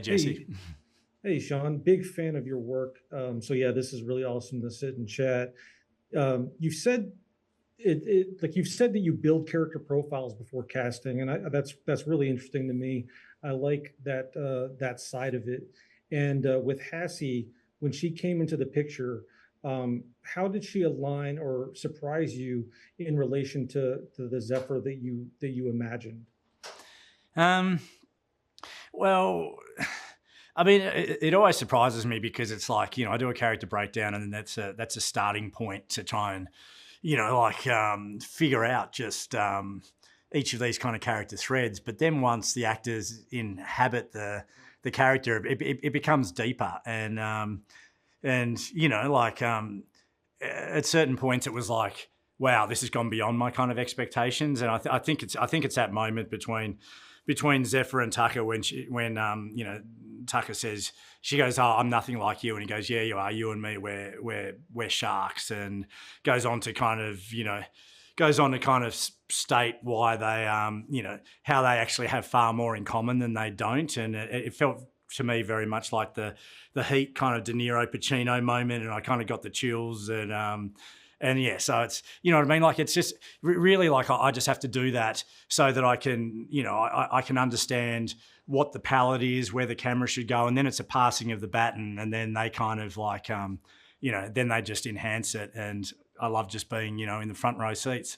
Hey, Hey, Jesse. hey, Sean, big fan of your work. So yeah, this is really awesome to sit and chat. You've said like you've said that you build character profiles before casting, and that's really interesting to me. I like that side of it. And with Hassie, when she came into the picture, how did she align or surprise you in relation to the Zephyr that you imagined? Um, well, I mean, it always surprises me because it's like, I do a character breakdown, and then that's a starting point to try and, figure out just each of these kind of character threads. But then once the actors inhabit the character, it becomes deeper, and at certain points it was like, wow, this has gone beyond my kind of expectations. And I think it's that moment between Zephyr and Tucker when Tucker says, she goes, "Oh, I'm nothing like you," and he goes, "Yeah, you are. You and me, we're sharks," and goes on to kind of state why they how they actually have far more in common than they don't. And it felt to me very much like the Heat kind of De Niro Pacino moment, and I kind of got the chills. And yeah, so it's, you know what I mean? Like, it's just really like I just have to do that so that I can, I can understand what the palette is, where the camera should go. And then it's a passing of the baton, and then they kind of like, then they just enhance it. And I love just being, in the front row seats.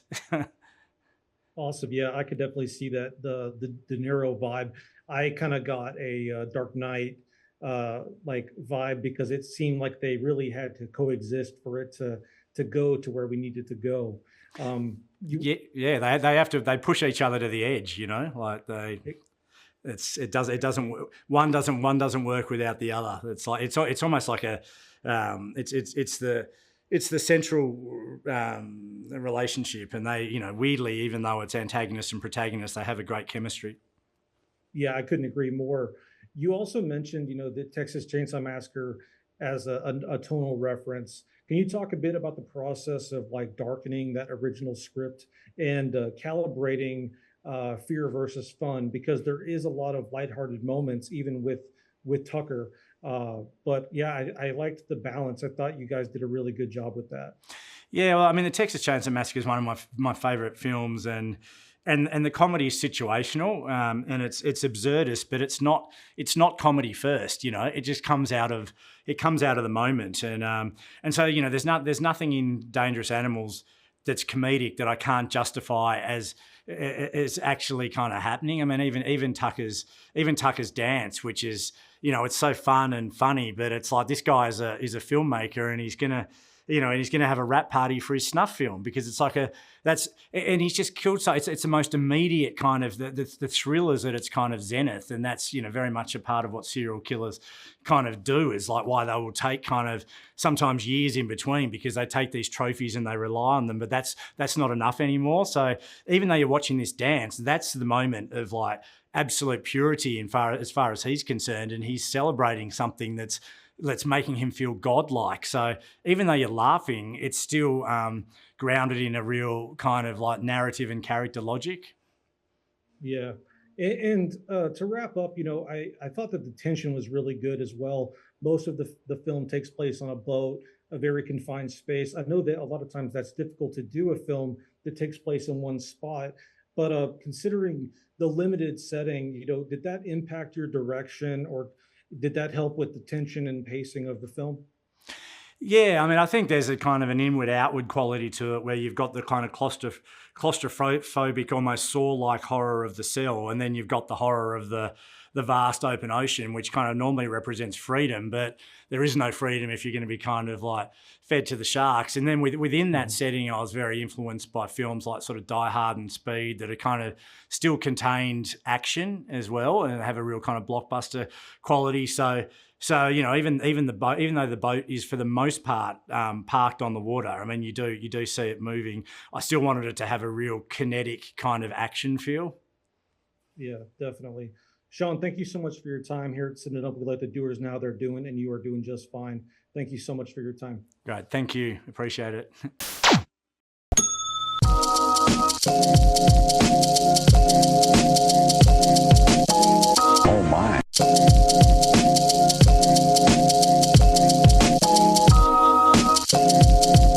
Awesome. Yeah, I could definitely see that the De Niro vibe. I kind of got a Dark Knight like vibe because it seemed like they really had to coexist for it to go to where we needed to go. You Yeah, yeah, they have to, they push each other to the edge, like it doesn't, one doesn't work without the other. It's like it's almost like a it's the central relationship, and they, weirdly, even though it's antagonist and protagonist, they have a great chemistry. Yeah, I couldn't agree more. You also mentioned, the Texas Chainsaw Massacre as a tonal reference. Can you talk a bit about the process of like darkening that original script and calibrating fear versus fun? Because there is a lot of lighthearted moments, even with Tucker. But yeah, I liked the balance. I thought you guys did a really good job with that. Yeah, well, I mean, the Texas Chainsaw Massacre is one of my favorite films, and the comedy is situational, and it's absurdist, but it's not comedy first. It just comes out of the moment, and so there's nothing in Dangerous Animals that's comedic that I can't justify as actually kind of happening. I mean, even Tucker's dance, which is, it's so fun and funny, but it's like, this guy is a filmmaker, and he's gonna have a rap party for his snuff film, because it's like and he's just killed. So it's the most immediate kind of the thrillers at its kind of zenith, and that's, very much a part of what serial killers kind of do, is like why they will take kind of sometimes years in between, because they take these trophies and they rely on them, but that's not enough anymore. So even though you're watching this dance, that's the moment of like absolute purity as far as he's concerned, and he's celebrating something that's making him feel godlike. So even though you're laughing, it's still grounded in a real kind of like narrative and character logic. Yeah. And to wrap up, I thought that the tension was really good as well. Most of the film takes place on a boat, a very confined space. I know that a lot of times that's difficult to do a film that takes place in one spot, but considering the limited setting, did that impact your direction, or did that help with the tension and pacing of the film? Yeah, I mean, I think there's a kind of an inward-outward quality to it, where you've got the kind of claustrophobic, almost Saw-like horror of the cell, and then you've got the horror of the vast open ocean, which kind of normally represents freedom, but there is no freedom if you're going to be kind of like fed to the sharks. And then within that setting, I was very influenced by films like sort of Die Hard and Speed, that are kind of still contained action as well, and have a real kind of blockbuster quality. So even the boat, even though the boat is for the most part parked on the water, I mean, you do see it moving, I still wanted it to have a real kinetic kind of action feel. Yeah, definitely. Sean, thank you so much for your time here at CineDump. We let the doers now they're doing, and you are doing just fine. Thank you so much for your time. Great, thank you, appreciate it.